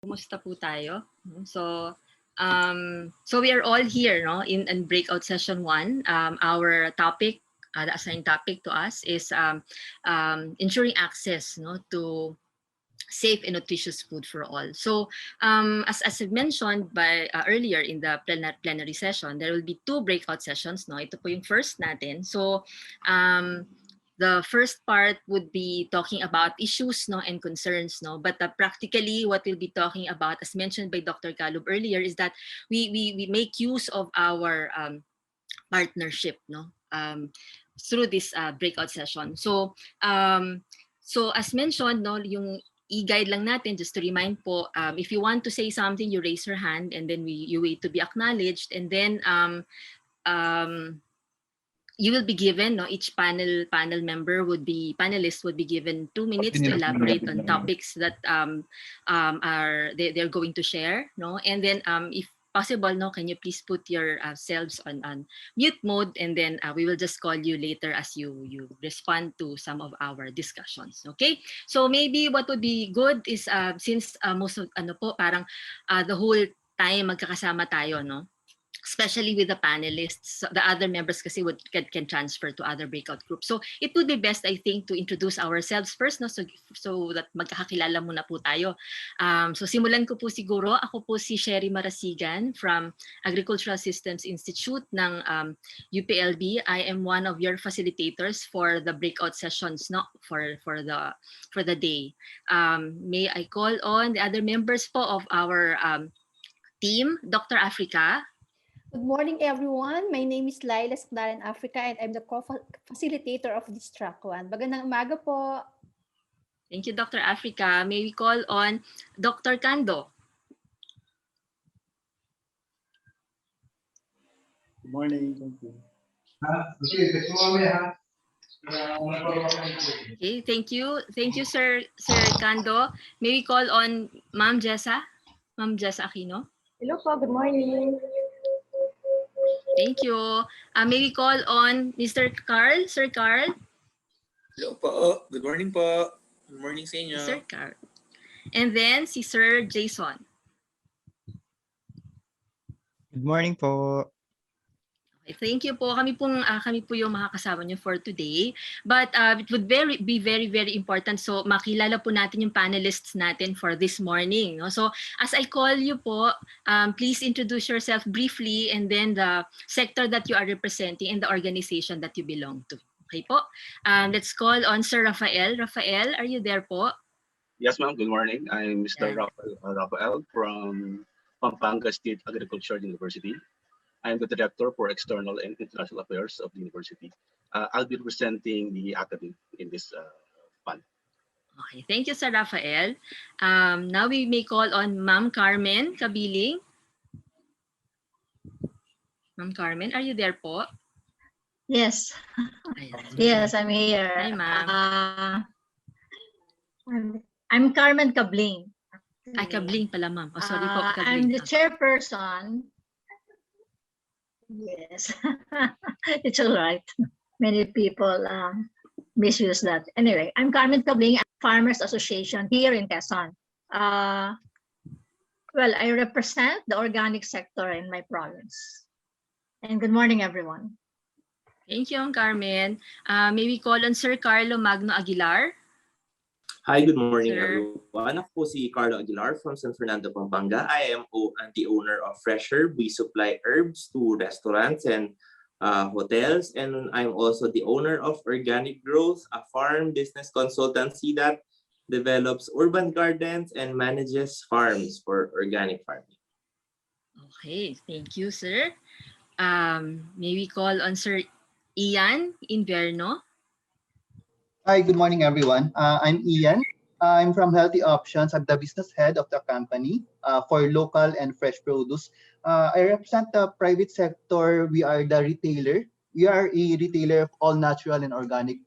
Kumusta po tayo? So we are all here, no, in breakout session 1. Our topic, the assigned topic to us is ensuring access, no, to safe and nutritious food for all. So as I mentioned by earlier in the plenary session, there will be 2 breakout sessions, no. Ito po yung first natin. So the first part would be talking about issues, no, and concerns, no. But practically, what we'll be talking about, as mentioned by Dr. Galub earlier, is that we make use of our partnership, no, through this breakout session. So as mentioned, no, yung i-guide lang natin, just to remind po, if you want to say something, you raise your hand, and then you wait to be acknowledged, and then you will be given, no, each panelist would be given 2 minutes to elaborate on topics that they're going to share, no. And then if possible, no, can you please put your selves on mute mode, and then we will just call you later as you respond to some of our discussions. Okay, so maybe what would be good is since most of parang the whole time magkakasama tayo, no, especially with the panelists, the other members kasi can transfer to other breakout groups. So it would be best, I think, to introduce ourselves first, no, so that magkakakilala muna po tayo. So simulan ko po siguro. Ako po si Sherry Marasigan from Agricultural Systems Institute ng UPLB. I am one of your facilitators for the breakout sessions, no, for the day. May I call on the other members po of our team, Dr. Africa. Good morning, everyone. My name is Laila Sakdaran Africa, and I'm the co-facilitator of this track 1. Magandang umaga po. Thank you, Dr. Africa. May we call on Dr. Kando. Good morning. Thank you. Okay, thank you. Thank you, Sir Kando. May we call on Ma'am Jessa Aquino. Hello po, good morning. Thank you. May we call on Mr. Carl? Sir Carl? Hello po. Good morning po. Good morning sa inyo. Sir Carl. And then si Sir Jason. Good morning po. Okay, thank you po. Kami po yung makakasama niyo for today. But it would be very, very important. So makilala po natin yung panelists natin for this morning. No? So as I call you po, please introduce yourself briefly, and then the sector that you are representing and the organization that you belong to. Okay po? Let's call on Sir Rafael. Rafael, are you there po? Yes, ma'am. Good morning. I'm Mr. Rafael from Pampanga State Agricultural University. I'm the Director for External and International Affairs of the university. I'll be representing the academy in this fund. Okay, thank you, Sir Rafael. Now we may call on Ma'am Carmen Kabiling. Ma'am Carmen, are you there po? Yes. Yes, I'm here. Hi, ma'am. I'm Carmen Kabling. Ay, Kabling pala, ma'am. Oh, sorry po, Kabling. I'm the chairperson. Yes, it's all right. Many people misuse that. Anyway, I'm Carmen Kabling, Farmers Association here in Quezon. Well, I represent the organic sector in my province. And good morning, everyone. Thank you, Carmen. May we call on Sir Carlo Magno Aguilar? Hi, good morning, Sir. everyone. Ako po si Carlo Aguilar from San Fernando, Pampanga. I am the owner of Fresh Herb. We supply herbs to restaurants and hotels. And I'm also the owner of Organic Growth, a farm business consultancy that develops urban gardens and manages farms for organic farming. Okay, thank you, sir. May we call on Sir Ian Inverno? Hi, good morning, everyone. I'm Ian. I'm from Healthy Options. I'm the business head of the company for local and fresh produce. I represent the private sector. We are the retailer. We are a retailer of all natural and organic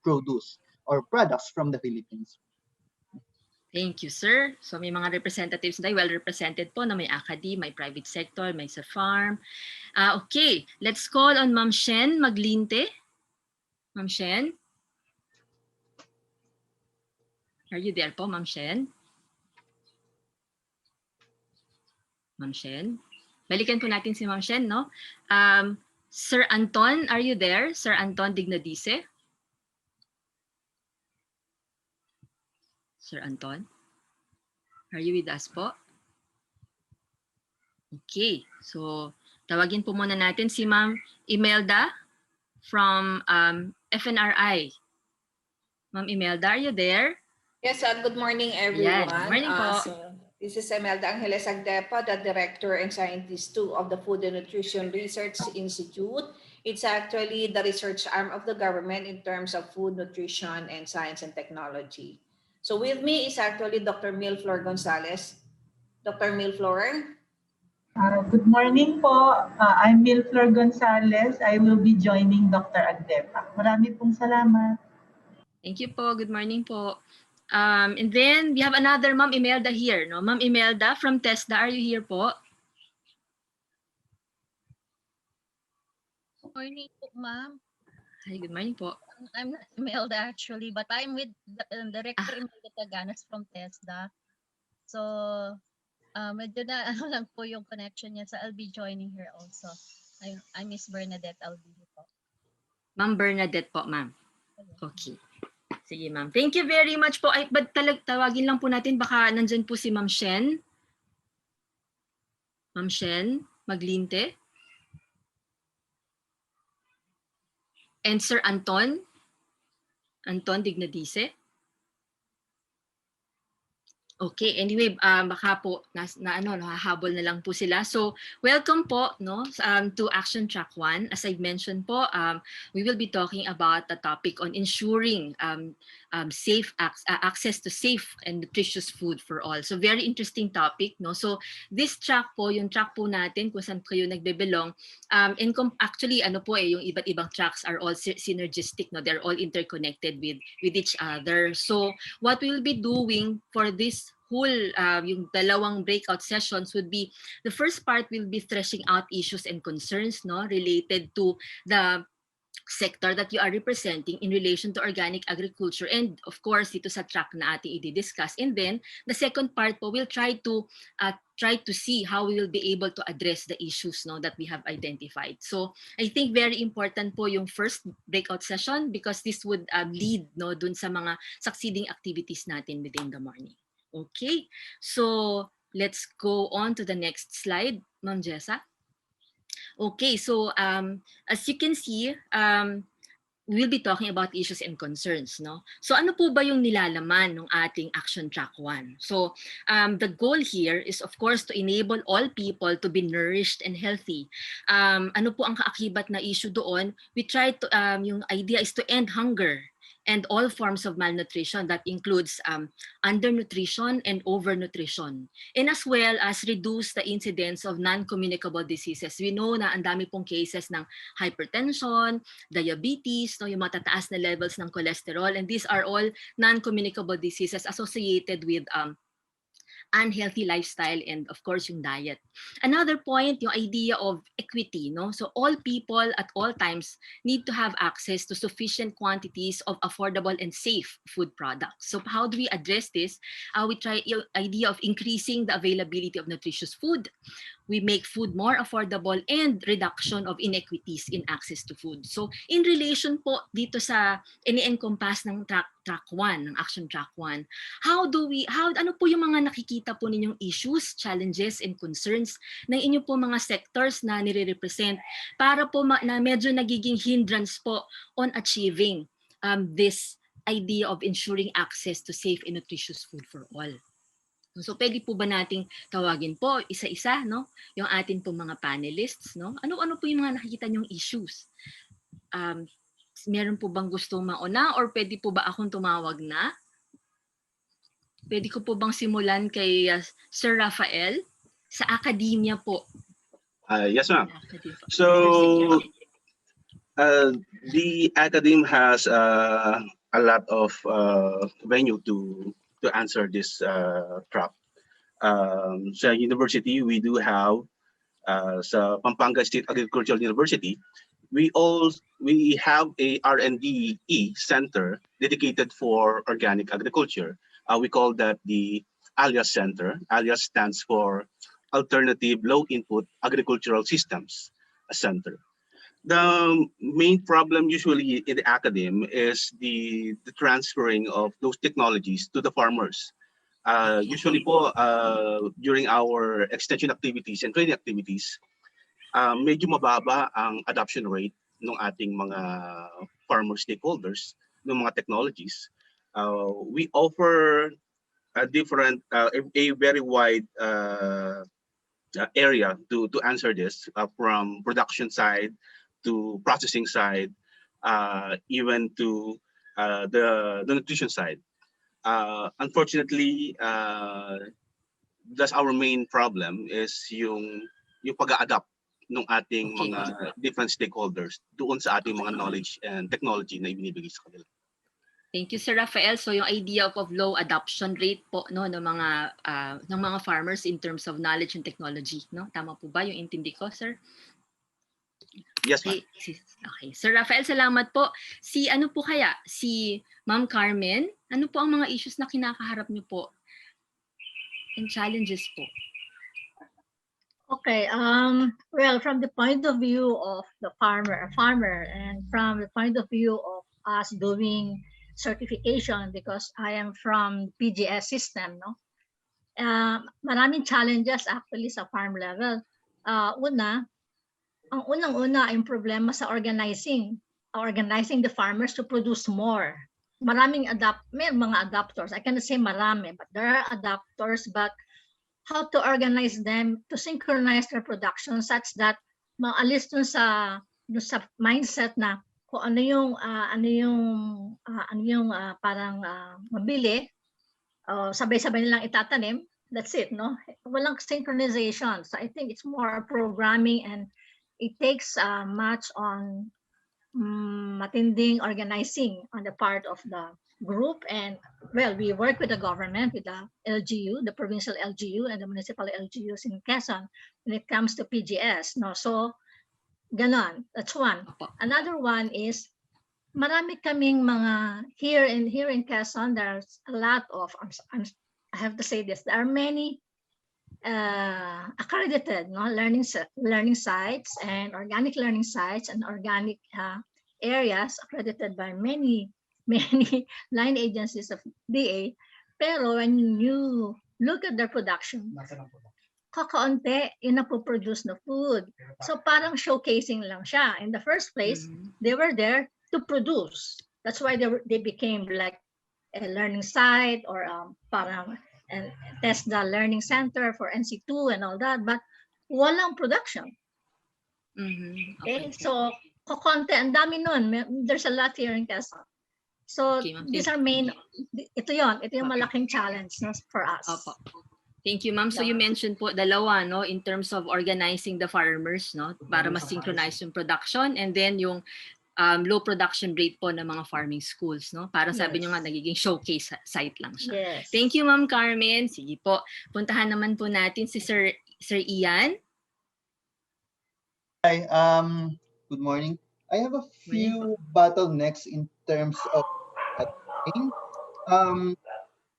produce or products from the Philippines. Thank you, sir. So may mga representatives na well represented po na may academy, may private sector, may sa farm. Okay, let's call on Ma'am Shen Maglinte. Ma'am Shen? Are you there po, Ma'am Shen? Ma'am Shen. Balikan po natin si Ma'am Shen, no? Sir Anton, are you there? Sir Anton Dignadice? Sir Anton? Are you with us po? Okay, so tawagin po muna natin si Ma'am Imelda from FNRI. Ma'am Imelda, are you there? Yes, good morning, Yan, everyone. good morning po. This is Imelda Angeles Agdepa, the Director and Scientist 2 of the Food and Nutrition Research Institute. It's actually the research arm of the government in terms of food, nutrition, and science and technology. So with me is actually Dr. Milflor Gonzalez. Dr. Milflor? Good morning po. I'm Milflor Gonzalez. I will be joining Dr. Agdepa. Marami pong salamat. Thank you po. Good morning po. And then we have another Ma'am Imelda here, no? Ma'am Imelda from TESDA, are you here po? Good morning po, ma'am. Hi, good morning po. I'm not Imelda actually, but I'm with Director Imelda Taganas from TESDA. So, medyo na ano lang po yung connection niya. So, I'll be joining her also. I'm Miss Bernadette Albino po. Ma'am Bernadette po, ma'am. Okay. Sige, ma'am. Thank you very much po. Ay, but tawagin lang po natin, baka nandyan po si Ma'am Shen. Ma'am Shen Maglinte. And Sir Anton Dignadice. Okay, anyway, baka po nahahabol na lang po sila. So, welcome po no to Action Track 1. As I mentioned po, we will be talking about the topic on ensuring safe access to safe and nutritious food for all. So, very interesting topic, no? So, this track po, yung track po natin kung saan kayo nagbe-belong, actually yung iba't ibang tracks are all synergistic, no? They're all interconnected with each other. So, what we will be doing for this whole yung dalawang breakout sessions would be, the first part will be threshing out issues and concerns no related to the sector that you are representing in relation to organic agriculture, and of course dito sa track na ating i-discuss. And then the second part po will try to see how we will be able to address the issues no that we have identified. So I think very important po yung first breakout session because this would lead no dun sa mga succeeding activities natin within the morning. Okay, so let's go on to the next slide, Ma'am Jessa. Okay, so as you can see, we'll be talking about issues and concerns, no? So ano po ba yung nilalaman ng ating Action Track 1? So the goal here is of course to enable all people to be nourished and healthy. Ano po ang kaakibat na issue doon? We try to, yung idea is to end hunger and all forms of malnutrition. That includes undernutrition and overnutrition. And as well as reduce the incidence of non-communicable diseases. We know na ang dami pong cases ng hypertension, diabetes, no, yung matataas na levels ng cholesterol, and these are all non-communicable diseases associated with unhealthy lifestyle and of course yung diet. Another point, yung idea of equity, no? So all people at all times need to have access to sufficient quantities of affordable and safe food products. So how do we address this? We try yung idea of increasing the availability of nutritious food. We make food more affordable and reduction of inequities in access to food. So in relation po dito sa ini-encompass ng track 1, ng Action Track 1, ano po yung mga nakikita po ninyong issues, challenges, and concerns ng inyo po mga sectors na nire-represent para po na medyo nagiging hindrance po on achieving this idea of ensuring access to safe and nutritious food for all. So pwede po ba nating tawagin po isa-isa no yung atin po mga panelists no? Ano po yung mga nakikita niyong issues? Meron po bang gusto mauna or pwede po ba akong tumawag na? Pwede ko po bang simulan kay Sir Rafael sa academia po? Yes, ma'am. So the academe has a lot of venue to answer this track. Sa university, we do have sa Pampanga State Agricultural University, we have a R&D center dedicated for organic agriculture. We call that the ALIAS Center. ALIAS stands for alternative low-input agricultural systems center. The main problem usually in the academe is the transferring of those technologies to the farmers. Usually po, during our extension activities and training activities, medyo mababa ang adoption rate ng ating mga farmer stakeholders ng mga technologies. We offer a different, a very wide area to answer this, from production side to processing side, even to the nutrition side. Unfortunately, that's our main problem is yung pag-adapt ng ating mga different stakeholders doon sa ating mga knowledge and technology na ibinibigay sa kanila. Thank you, Sir Rafael. So yung idea of low adoption rate po no ng mga farmers in terms of knowledge and technology, no? Tama po ba yung intindi ko, sir? Yes, ma'am. Okay. Sir Rafael, salamat po. Si Ma'am Carmen, ano po ang mga issues na kinakaharap niyo po and challenges po? Okay. Well, from the point of view of the farmer, and from the point of view of us doing certification, because I am from PGS system, no? Maraming challenges actually sa farm level. Ang unang-una yung problema sa organizing the farmers to produce more. May mga adapters. I cannot say marami, but there are adapters, but how to organize them to synchronize their production such that maalis dun sa mindset na kung ano yung parang mabili, sabay-sabay nilang itatanim, that's it, no? Walang synchronization. So I think it's more programming, and it takes much on matinding organizing on the part of the group. And well, we work with the government, with the LGU, the provincial LGU and the municipal LGUs in Quezon when it comes to PGS, no? So ganon, that's one. Another one is marami kaming mga here in Quezon, there's a lot of, I have to say this, there are many accredited, no, learning sites and organic learning sites and organic areas accredited by many line agencies of DA. Pero when you look at their production, kakaunti yung napoproduce na food. So parang showcasing lang siya. In the first place, they were there to produce. That's why they became like a learning site or parang and test the learning center for NC2 and all that, but walang production. Okay, so kokonte, ang dami nun. There's a lot here in Quezon. So these are ito yung malaking challenge, no, for us. Thank you, ma'am. So you mentioned po dalawa, no, in terms of organizing the farmers, no, para mas synchronize yung production, and then yung low production rate po ng mga farming schools, no? Para sabi nyo nga, nagiging showcase site lang siya. Yes. Thank you, Ma'am Carmen. Sige po. Puntahan naman po natin si Sir Ian. Hi, good morning. I have a few bottlenecks in terms of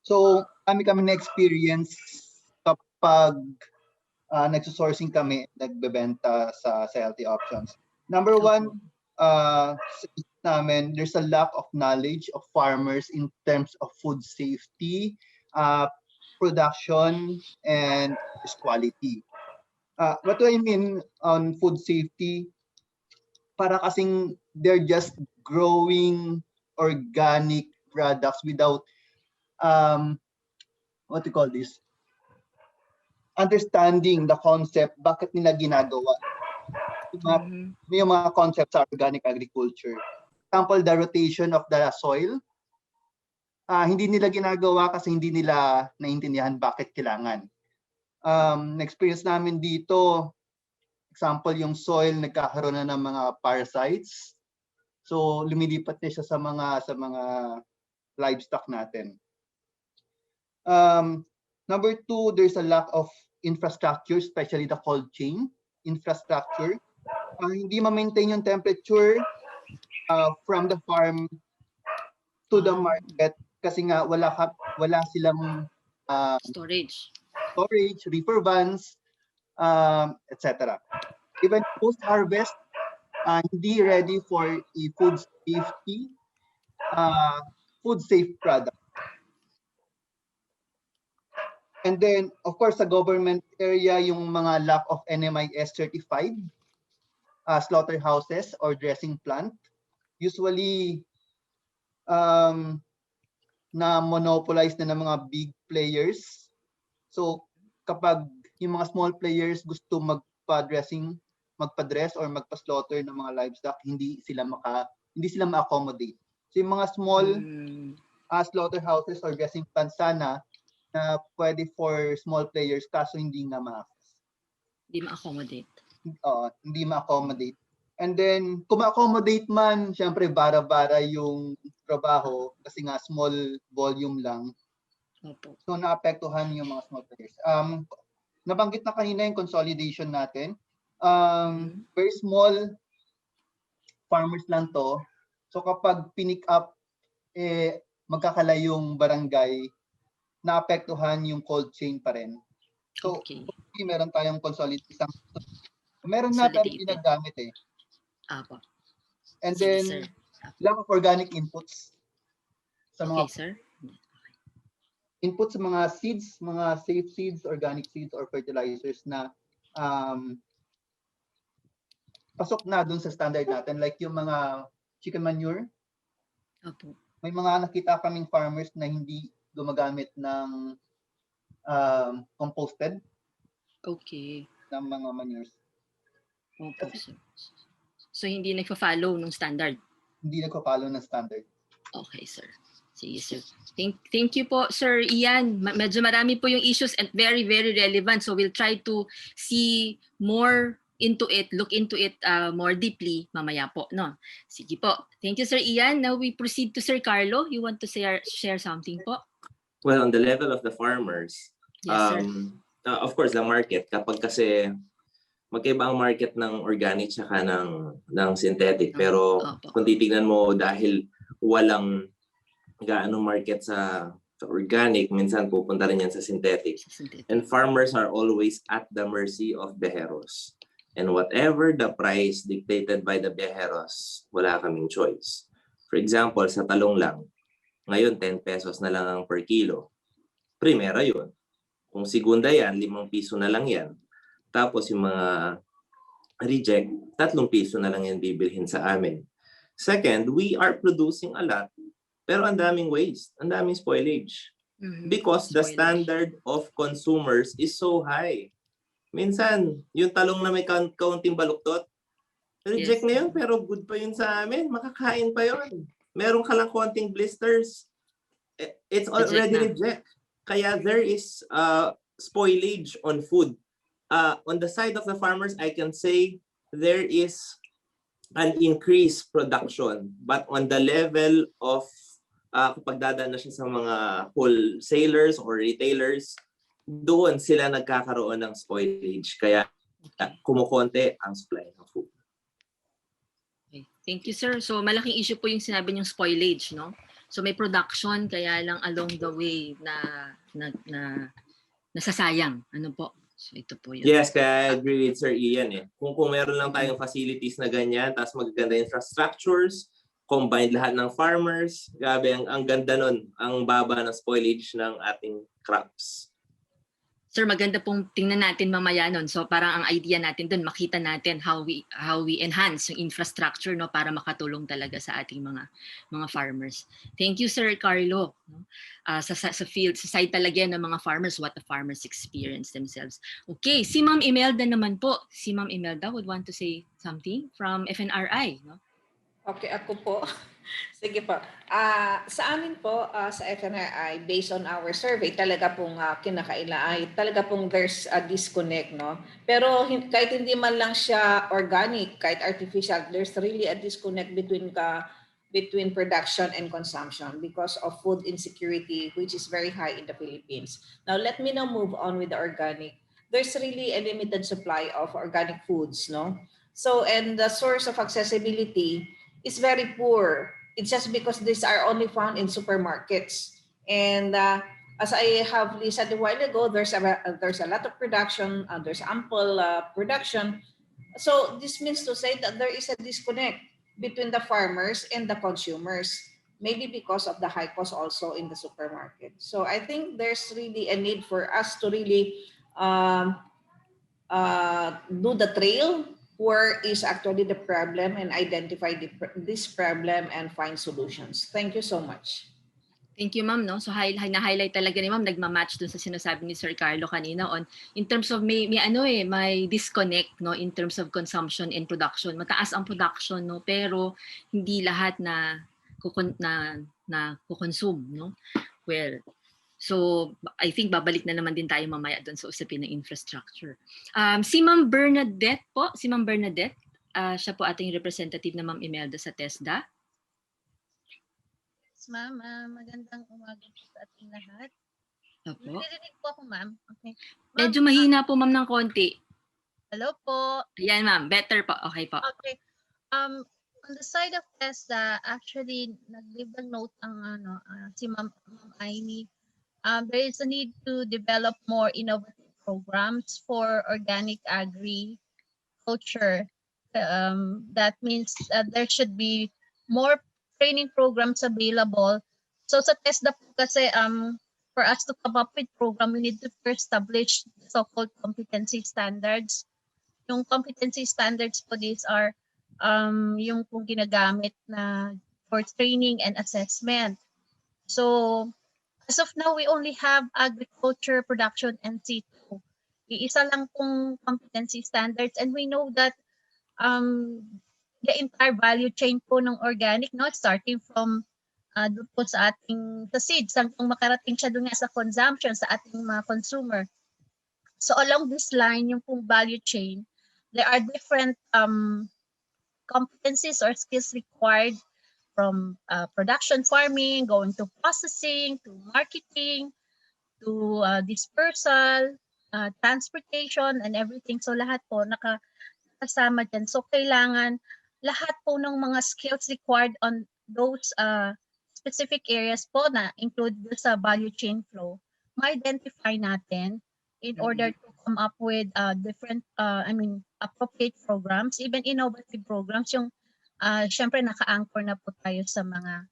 so kami na experience kapag nagsosourcing kami, nagbebenta sa healthy options. Number one, namin, there's a lack of knowledge of farmers in terms of food safety, production, and quality. What do I mean on food safety? Para kasing they're just growing organic products without what do you call this? Understanding the concept, bakit nila ginagawa. May mga concepts sa organic agriculture. Example, the rotation of the soil. Hindi nila ginagawa kasi hindi nila naintindihan bakit kailangan. Na-experience namin dito, example, yung soil nagkakaroon na ng mga parasites. So lumilipat na siya sa mga livestock natin. Number two, there's a lack of infrastructure, especially the cold chain infrastructure. Hindi ma-maintain yung temperature from the farm to the market kasi nga wala silang storage, reefer vans. etc. Even post-harvest, hindi ready for a food safety, food safe product. And then, of course, sa government area, yung mga lack of NMIS certified slaughterhouses or dressing plant, usually na monopolize na ng mga big players. So kapag yung mga small players gusto magpa-dress or magpa-slaughter ng mga livestock, hindi sila ma-accommodate. So yung mga small slaughterhouses or dressing plants sana na pwede for small players kaso hindi nga Hindi ma-accommodate. Hindi ma-accommodate. And then, kung ma-accommodate man, syempre bara-bara yung trabaho kasi nga small volume lang. Opo. So, naapektuhan yung mga small players. Nabanggit na kanina yung consolidation natin. Very small farmers lang to. So, kapag pinick up, magkakalayong barangay, naapektuhan yung cold chain pa rin. So, okay. Meron tayong consolidation. Meron na tayong ginagamit eh. Apo. And Sige, then, sir. lack of organic inputs sa mga sir. Inputs sa mga seeds, mga safe seeds, organic seeds, or fertilizers na pasok na dun sa standard natin. Like yung mga chicken manure. Apo. May mga nakita kaming farmers na hindi gumagamit ng composted. Okay. Ng mga manures. Opo, sir. So, hindi nagpa-follow ng standard? Hindi nagpa-follow ng standard. Okay, sir. Sige, sir. Thank you po, Sir Ian. Medyo marami po yung issues and very, very relevant. So, we'll try to see more into it, look into it more deeply mamaya po. No? Sige po. Thank you, Sir Ian. Now, we proceed to Sir Carlo. You want to share something po? Well, on the level of the farmers, yes, sir. Of course, the market, kapag kasi magkaiba ang market ng organic saka ng synthetic. Pero kung titignan mo dahil walang gaano market sa organic, minsan pupunta rin yan sa synthetic. And farmers are always at the mercy of beheros. And whatever the price dictated by the beheros, wala kaming choice. For example, sa talong lang, ngayon 10 pesos na lang ang per kilo. Primera yun. Kung segunda yan, 5 piso na lang yan. Tapos yung mga reject, 3 piso na lang yan bibilhin sa amin. Second, we are producing a lot, pero ang daming waste, ang daming spoilage. Because the standard of consumers is so high. Minsan, yung talong na may kaunting baluktot, reject na yun, pero good pa yun sa amin. Makakain pa yun. Meron ka lang konting blisters. It's already reject. Kaya there is spoilage on food. On the side of the farmers, I can say there is an increased production. But on the level of kapag dadaan na siya sa mga wholesalers or retailers, doon sila nagkakaroon ng spoilage. Kaya kumukonte ang supply ng food. Okay. Thank you, sir. So malaking issue po yung sinabi niyong spoilage, no? So may production, kaya lang along the way na nasasayang. Ano po? So ito po yun. Yes, kaya I agree with Sir Ian eh. Kung meron lang tayong facilities na ganyan, tapos magaganda infrastructures, combined lahat ng farmers, grabe, ang ganda nun, ang baba ng spoilage ng ating crops. Sir, maganda pong tingnan natin mamaya nun. So parang ang idea natin dun, makita natin how we enhance yung infrastructure, no, para makatulong talaga sa ating mga farmers. Thank you, Sir Carlo. Sa field, sa side talaga ng mga farmers, what the farmers experience themselves. Okay, si Ma'am Imelda naman po. Si Ma'am Imelda would want to say something from FNRI, no? Okay, ako po. Sige po. Sa amin po, sa FNRI, based on our survey, talaga pong talaga pong there's a disconnect, no? Pero kahit hindi man lang siya organic, kahit artificial, there's really a disconnect between production and consumption because of food insecurity, which is very high in the Philippines. Now, let me now move on with the organic. There's really a limited supply of organic foods, no? So, and the source of accessibility is very poor. It's just because these are only found in supermarkets. And as I have listened a while ago, there's a lot of production, there's ample production. So this means to say that there is a disconnect between the farmers and the consumers, maybe because of the high cost also in the supermarket. So I think there's really a need for us to really um, do the trail where is actually the problem and identify this problem and find solutions. Thank you so much. Thank you, ma'am. No? So na-highlight talaga ni ma'am, nagma-match dun sa sinasabi ni Sir Carlo kanina on in terms of may may disconnect no in terms of consumption and production. Mataas ang production no pero hindi lahat na kukonsume no. Well, so I think babalik na naman din tayo mamaya doon sa usapin ng infrastructure. Si Ma'am Bernadette po, siya po ating representative na Ma'am Imelda sa TESDA. Ma'am, magandang umaga po sa ating lahat. Opo. Naririnig po ako, ma'am. Okay. Medyo mahina po, ma'am, ng konti. Hello po. Ayan, ma'am. Better po. Okay po. Okay. On the side of TESDA, actually, nag-leave the note ang si Ma'am Aimee. There is a need to develop more innovative programs for organic agriculture. That means there should be more training programs available. So sa TESDA po kasi for us to come up with program, we need to first establish so-called competency standards. Yung competency standards po, these are yung kung ginagamit na for training and assessment. So as of now, we only have agriculture, production, and C2. Iisa lang pong competency standards, and we know that the entire value chain po ng organic, no, starting from doon po sa ating sa seeds hanggang makarating siya doon nga sa consumption sa ating mga consumer. So along this line, yung pong value chain, there are different competencies or skills required from production farming, going to processing, to marketing, to dispersal, transportation, and everything. So lahat po nakasama dyan. So kailangan lahat po ng mga skills required on those specific areas po na included sa value chain flow, ma-identify natin in order to come up with different, appropriate programs, even innovative programs, yung syempre naka-anchor na po tayo sa mga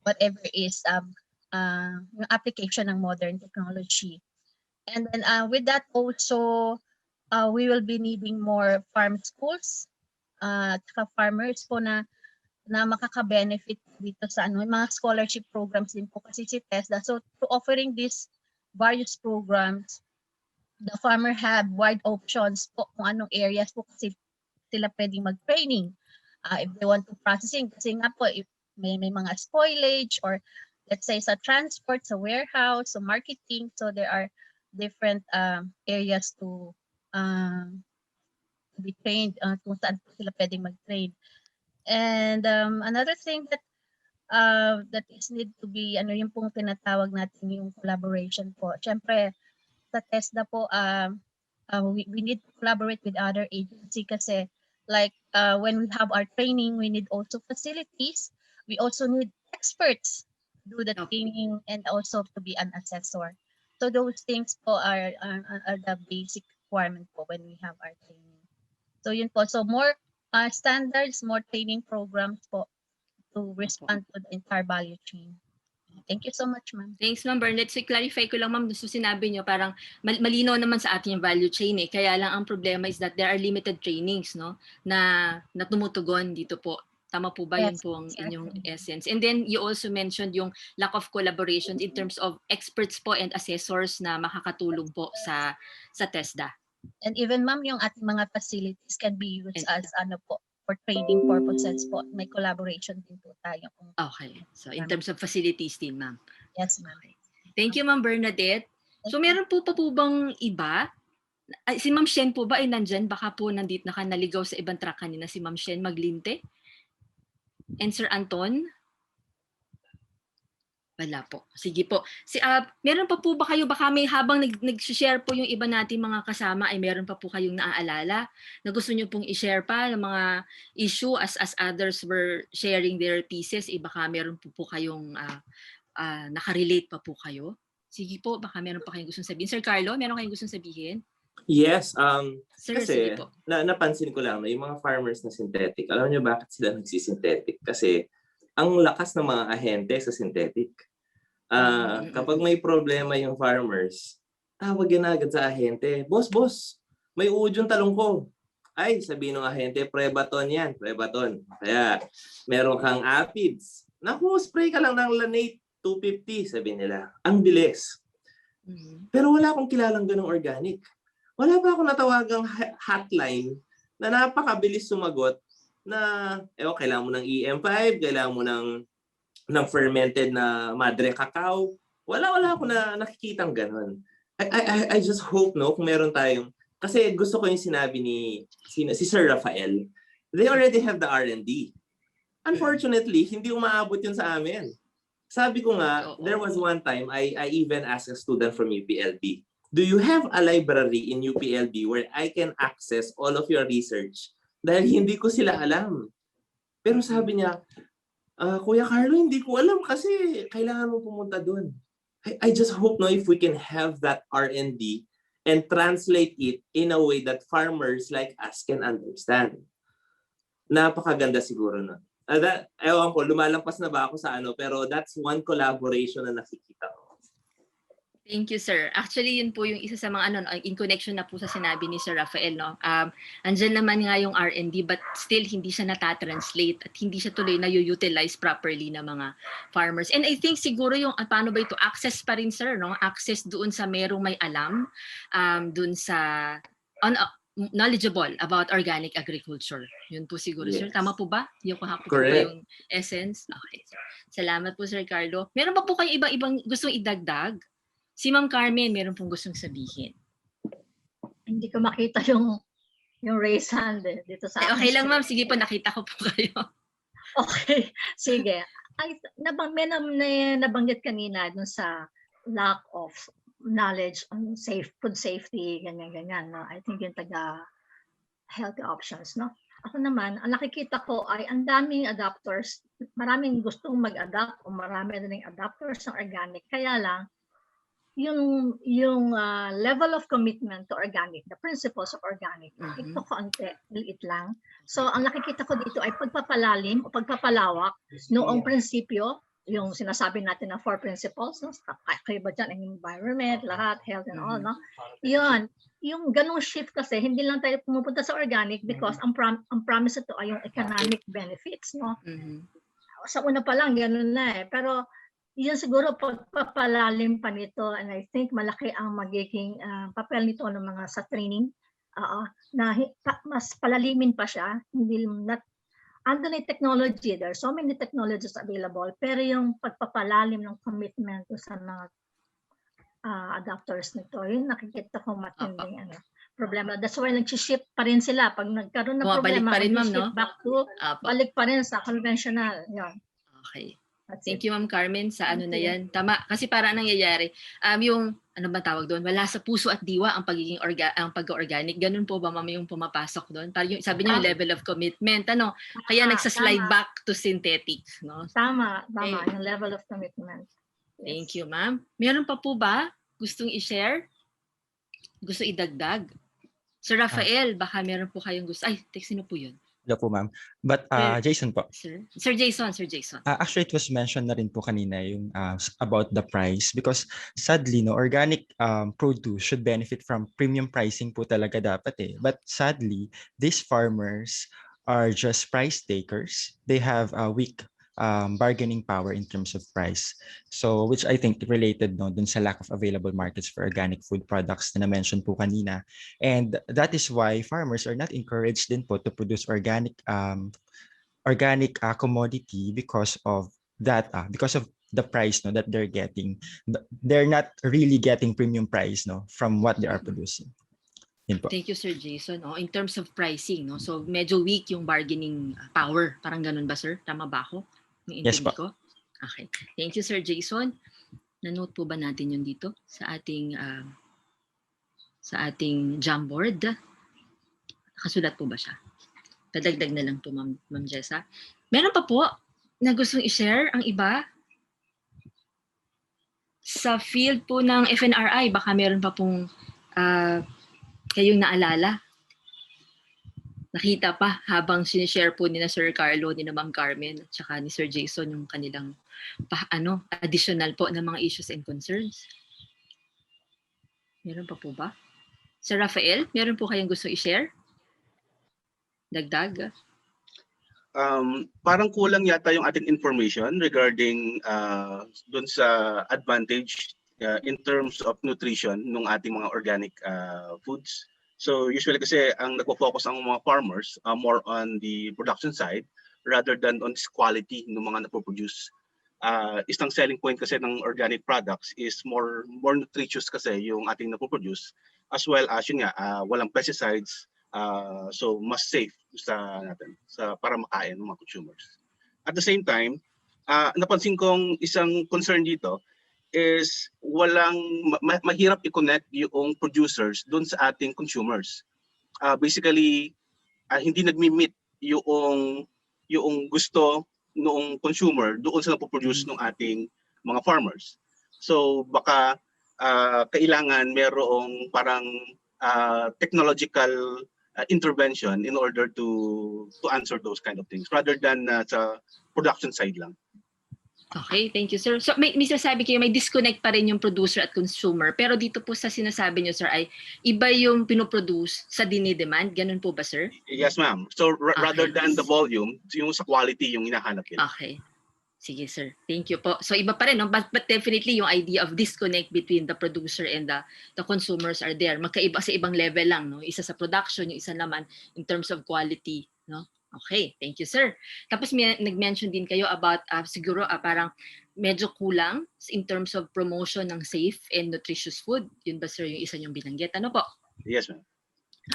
whatever is yung application ng modern technology. And then with that also, we will be needing more farm schools, farmers po na makaka-benefit dito sa mga scholarship programs din po kasi si TESDA. So to offering these various programs, the farmer have wide options po kung anong areas po kasi sila pwedeng mag-training. If they want to processing, kasi nga po if may mga spoilage or let's say sa transport, sa warehouse, sa marketing, so there are different areas to be trained kung saan po sila pwedeng mag-train. And another thing that that is need to be yung pong tinatawag natin yung collaboration po. Siyempre sa TESDA po we need to collaborate with other agency kasi like when we have our training, we need also facilities. We also need experts to do the training and also to be an assessor. So those things po are the basic requirement po when we have our training. So yun po. So more standards, more training programs po to respond to the entire value chain. Thank you so much, ma'am. Thanks, Ma'am Bernadette. So clarify ko lang, ma'am, so sinabi niyo parang malinaw naman sa ating yung value chain eh. Kaya lang ang problema is that there are limited trainings, no, na tumutugon dito po. Tama po ba? Yun po ang inyong essence. And then you also mentioned yung lack of collaboration in terms of experts po and assessors na makakatulong po sa TESDA. And even, ma'am, yung ating mga facilities can be used as for training purposes po. May collaboration din po tayo. Okay. So in terms of facilities din, ma'am. Yes, ma'am. Thank you, Ma'am Bernadette. So meron po pa po bang iba? Si Ma'am Shen po ba ay nandyan? Baka po nandito naligaw sa ibang track kanina si Ma'am Shen Maglinte. And Sir Anton? Wala po. Sige po. Meron pa po ba kayo, baka may habang nag-share po yung iba nating mga kasama ay meron pa po kayong naaalala na gusto nyo pong i-share pa ng mga issue as others were sharing their pieces, baka meron po kayong nakarelate pa po kayo Sige po, baka meron pa kayong gustong sabihin. Sir Carlo, meron kayong gustong sabihin? Yes, Sir, sige kasi po. napansin ko lang na yung mga farmers na synthetic, alam niyo bakit sila nagsisynthetic? Kasi ang lakas ng mga ahente sa synthetic. Kapag may problema yung farmers, tawag yan agad sa ahente. Boss, may uod yung talong ko. Ay, sabihin ng ahente, Prebaton yan, Prebaton. Kaya meron kang aphids. Naku, spray ka lang ng Lanate 250, sabi nila. Ang bilis. Pero wala akong kilalang ganong organic. Wala pa akong natawagang hotline na napakabilis sumagot na kailangan mo ng EM5, kailangan mo ng fermented na madre cacao. Wala ako na nakikitang ganun. I just hope kung meron tayong, kasi gusto ko yung sinabi si Sir Rafael. They already have the R&D. Unfortunately, hindi umaabot yun sa amin. Sabi ko nga, there was one time I even asked a student from UPLB, do you have a library in UPLB where I can access all of your research? Dahil hindi ko sila alam. Pero sabi niya, Kuya Carlo, hindi ko alam kasi kailangan mo pumunta doon. I just hope if we can have that R&D and translate it in a way that farmers like us can understand. Napakaganda siguro nun. Ewan ko, lumalampas na ba ako sa pero that's one collaboration na nakikita ko. Thank you, sir. Actually, yun po yung isa sa mga in connection na po sa sinabi ni Sir Rafael, no? Andyan naman nga yung R&D but still hindi siya natatranslate at hindi siya tuloy na utilize properly ng mga farmers. And I think siguro yung paano ba ito, access pa rin, sir, no? Access doon sa merong may alam, doon sa knowledgeable about organic agriculture. Yun po siguro, Yes. sir. Tama po ba? Yung po ba Correct. yung essence? Okay. Salamat po, Sir Carlo. Meron pa po kayo ibang gustong idagdag? Si Ma'am Carmen, meron pong gustong sabihin. Hindi ko makita yung raise hand dito sa okay lang, ma'am. Sige po, nakita ko po kayo. Okay, sige. May nabanggit kanina dun sa lack of knowledge on food safety, ganyan. No? I think yung taga healthy options, no? Ako naman, ang nakikita ko ay ang daming adapters, maraming gustong mag-adapt o marami na rin adapters ng organic. Kaya lang, yung level of commitment to organic, the principles of organic, ito konti, liit lang. So, ang nakikita ko dito ay pagpapalalim o pagpapalawak noong prinsipyo, yung sinasabi natin na 4 principles, no? Kayo ba dyan, ang environment, lahat, health and all, no? Yun, yung ganong shift kasi, hindi lang tayo pumupunta sa organic because ang promise ito ay yung economic benefits, no? Sa una pa lang, ganun na eh. Pero, yun siguro pagpapalalim pa nito and I think malaki ang magiging papel nito ng mga sa training na mas palalimin pa siya, hindi under the technology, there are so many technologies available, pero yung pagpapalalim ng commitment sa mga adapters nito, yun nakikita ko matinding problema. That's why nag-shift pa rin sila pag nagkaroon ng problema, pa rin, ma'am, no? back to balik pa rin sa conventional. Yun. Okay. Thank you, Ma'am Carmen, sa na yan. Tama, kasi para nangyayari, yung, ano ba tawag doon, wala sa puso at diwa ang pagiging pag-organic. Ganun po ba, ma'am, yung pumapasok doon? Para yung, sabi niyo, yung level of commitment, kaya nagsa-slide back to synthetics, no? Tama, yung level of commitment. Yes. Thank you, ma'am. Meron pa po ba gustong i-share? Gusto idagdag? Sir Rafael, baka meron po kayong gusto. Ay, sino po yun? Hello po, ma'am. But Jason po. Sir Jason. Actually, it was mentioned na rin po kanina yung about the price because sadly, organic produce should benefit from premium pricing po talaga dapat eh. But sadly, these farmers are just price takers. They have a weak bargaining power in terms of price. So, which I think related dun sa lack of available markets for organic food products na na-mention po kanina. And that is why farmers are not encouraged din po to produce organic commodity because of that, because of the price that they're getting. They're not really getting premium price from what they are producing. Thank you, Sir Jason. In terms of pricing, so medyo weak yung bargaining power. Parang ganun ba, sir? Tama ba ako? Yes po. Okay. Thank you, Sir Jason. Na-note po ba natin yun dito sa ating Jamboard? Nakasulat po ba siya? Dadagdag na lang po, Ma'am Jessa. Meron pa po na gustong i-share ang iba? Sa field po ng FNRI, baka meron pa pong kayong naalala. Nakita pa habang sinishare po ni na Sir Carlo, ni na Ma'am Carmen, at saka ni Sir Jason yung kanilang additional po na mga issues and concerns. Meron pa po ba? Sir Rafael, meron po kayong gusto i-share? Dagdag? Parang kulang yata yung ating information regarding dun sa advantage in terms of nutrition ng ating mga organic foods. So usually kasi ang nagpo-focus ang mga farmers more on the production side rather than on this quality ng mga napoproduce. Isang selling point kasi ng organic products is more nutritious kasi yung ating napoproduce, as well as yun nga, walang pesticides, so mas safe sa natin para makain ng mga consumers. At the same time, napansin kong isang concern dito is mahirap i-connect yung producers doon sa ating consumers. Basically, hindi nagmi-meet yung gusto noong consumer doon sa napoproduce ng ating mga farmers. So baka kailangan merong parang technological intervention in order to answer those kind of things rather than sa production side lang. Okay, thank you, sir. So may sinasabi kayo, may disconnect pa rin yung producer at consumer. Pero dito po sa sinasabi nyo, sir, ay iba yung pinoproduce sa dinidemand. Ganun po ba, sir? Yes, ma'am. So rather than the volume, yung sa quality yung hinahanap nila. Okay. Sige, sir. Thank you po. So iba pa rin, no? But definitely yung idea of disconnect between the producer and the consumers are there. Magkaiba sa ibang level lang, no? Isa sa production, yung isa naman in terms of quality, no? Okay, thank you, sir. Tapos nag-mention din kayo about siguro parang medyo kulang in terms of promotion ng safe and nutritious food. Yun ba, sir, yung isa niyong binanggit? Ano po? Yes, ma'am.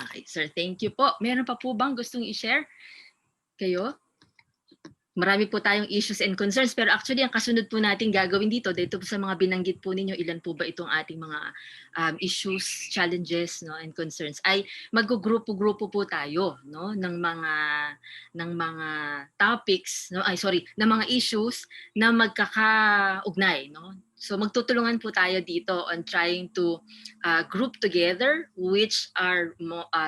Okay, sir. Thank you po. Meron pa po bang gustong i-share kayo? Marami po tayong issues and concerns, pero actually ang kasunod po natin gagawin dito po sa mga binanggit po ninyo, ilan po ba itong ating mga issues, challenges, no, and concerns, ay magugrupo-grupo po tayo, no, ng mga topics, no, ng mga issues na magkakaugnay, no. So magtutulungan po tayo dito on trying to group together which are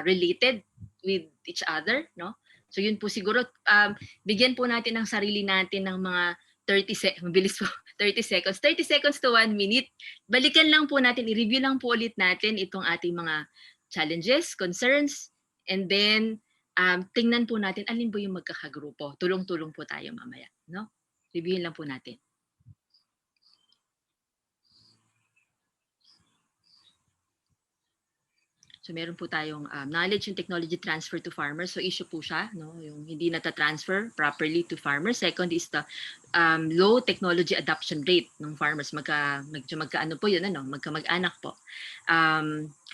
related with each other, no. So yun po siguro, bigyan po natin ng sarili natin ng mga 30 seconds, 30 seconds to 1 minute. Balikan lang po natin, i-review lang po ulit natin itong ating mga challenges, concerns, and then tingnan po natin alin po yung magkakagrupo. Tulong-tulong po tayo mamaya, no? Reviewin lang po natin. So meron po tayong knowledge and technology transfer to farmers. So issue po siya, no? Yung hindi nata-transfer properly to farmers. Second is the low technology adoption rate ng farmers. Magkaano po yun, ano? Magkamag-anak po.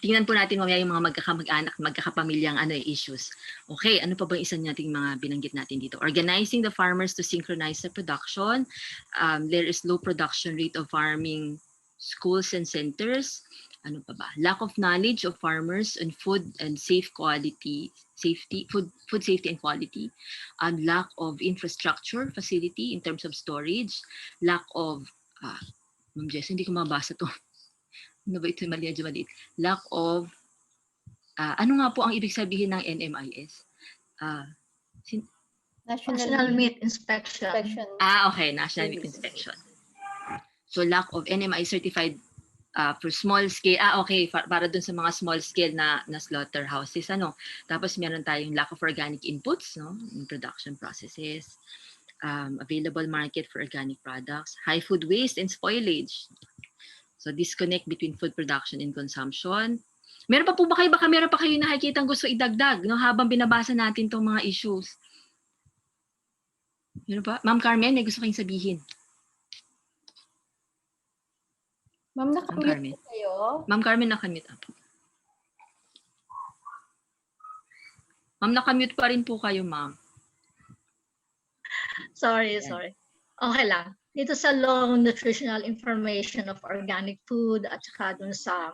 Tingnan po natin mamaya yung mga magkakamag-anak, magkakapamilyang issues. Okay, ano pa ba isa nating mga binanggit natin dito? Organizing the farmers to synchronize the production. There is low production rate of farming schools and centers. Ano pa ba? Lack of knowledge of farmers on food and food safety and quality. Lack of infrastructure facility in terms of storage. Lack of, Ma'am Jess, hindi ko mabasa to. Ano ba ito? Maliit. Lack of, ano nga po ang ibig sabihin ng NMIS? National Meat Inspection. Okay, National Meat Inspection. So lack of NMI certified for small scale, okay, para dun sa mga small scale na slaughterhouses, ano. Tapos meron tayong lack of organic inputs, no, in production processes, available market for organic products, high food waste and spoilage. So disconnect between food production and consumption. Meron pa po ba kayo, baka meron pa kayo nakikitang gusto idagdag, no, habang binabasa natin tong mga issues? Meron pa? Ma'am Carmen, may gusto kayong sabihin? Ma'am, nakamute po kayo. Ma'am Carmen, nakamute po. Ma'am, nakamute pa rin po kayo, ma'am. Sorry. Okay lang. Dito sa long nutritional information of organic food at saka dun sa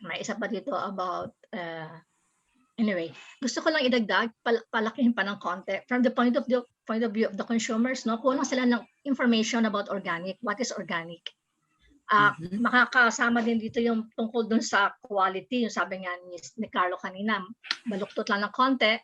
may isa pa dito about anyway, gusto ko lang idagdag, palakihin pa ng konti from the point of view of the consumers, no? Kulang sila ng information about organic. What is organic? Makakasama din dito yung tungkol dun sa quality, yung sabi nga ni Carlo kanina, baluktot lang ng konti,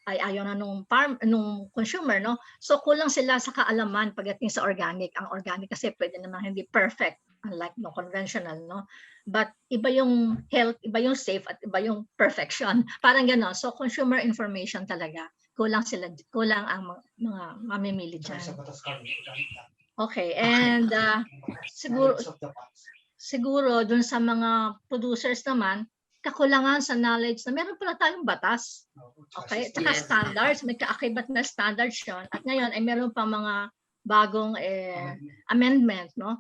ay ayaw na nung consumer, no? So kulang sila sa kaalaman pagdating sa organic. Ang organic kasi pwede naman hindi perfect, unlike no conventional, no? But iba yung health, iba yung safe, at iba yung perfection. Parang gano'n. So consumer information talaga. Kulang ang mga mamimili dyan. Okay, and siguro dun sa mga producers naman, kakulangan sa knowledge na meron pala tayong batas. Okay, at saka standards, may kaakibat na standards yun. At ngayon ay meron pa mga bagong amendment, no?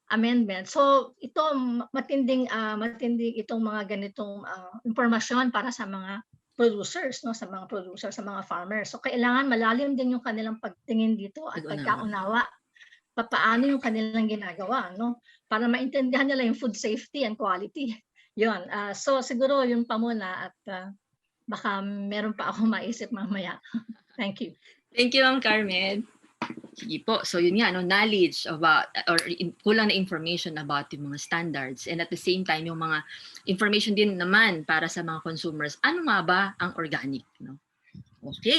Amendment. So ito matinding itong mga ganitong impormasyon para sa mga producers, no, sa mga producers, sa mga farmers. So kailangan malalim din yung kanilang pagtingin dito at pagkaunawa paano yung kanilang ginagawa, no, para maintindihan nila yung food safety and quality. Yun. So siguro yun pa muna at baka meron pa ako maisip mamaya. Thank you. Thank you, Ma'am Carmen. Sige po. So yun nga, knowledge about or kulang na information about yung mga standards, and at the same time yung mga information din naman para sa mga consumers. Ano nga ba ang organic, no? Okay.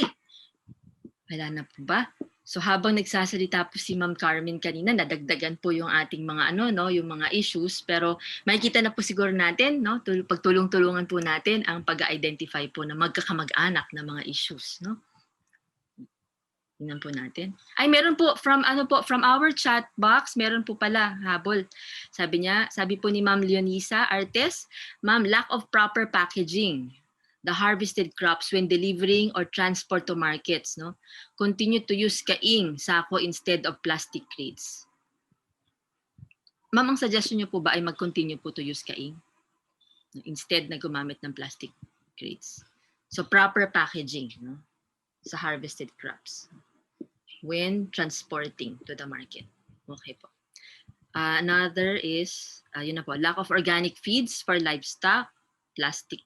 Wala na po ba? So habang nagsasalita po si Ma'am Carmen kanina, nadagdagan po yung ating mga yung mga issues, pero makikita na po siguro natin, no, pagtulong-tulungan po natin ang pag-identify po ng magkakamag-anak na mga issues, no. Tingnan po natin. Ay, meron po from our chat box, meron po pala habol. Sabi po ni Ma'am Leonisa Artes, Ma'am, lack of proper packaging the harvested crops when delivering or transport to markets, no? Continue to use kaing, sako instead of plastic crates. Ma'am, ang suggestion niyo po ba ay mag-continue po to use kaing? Instead na gumamit ng plastic crates. So proper packaging, no? Sa harvested crops when transporting to the market. Okay po. Another is, yun na po, lack of organic feeds for livestock, plastic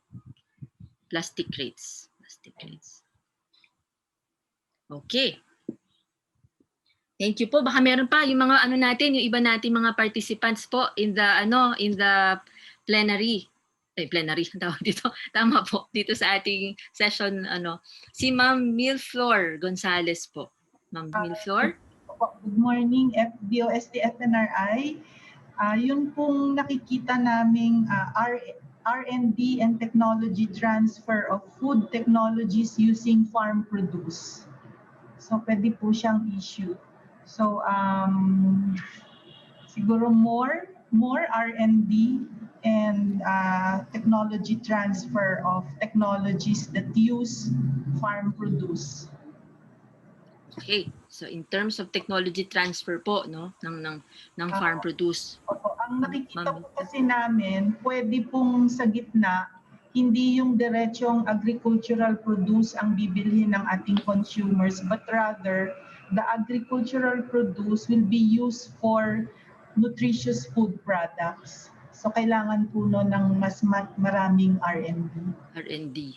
crates. Okay. Thank you po. Baka meron pa yung mga natin, yung iba natin mga participants po in the plenary. Plenary tawag dito. Tama po dito sa ating session si Ma'am Milflor Gonzales po. Ma'am Milflor. Good morning, BOST FNRI. Yun pong nakikita naming R&D and technology transfer of food technologies using farm produce. So pwede po siyang issue. So siguro more R&D and technology transfer of technologies that use farm produce. Okay. So in terms of technology transfer po, no, ng farm produce. Opo, ang nakikita po kasi namin, pwede pong sa gitna, hindi yung diretsong agricultural produce ang bibilhin ng ating consumers, but rather the agricultural produce will be used for nutritious food products. So kailangan po ng mas maraming R&D.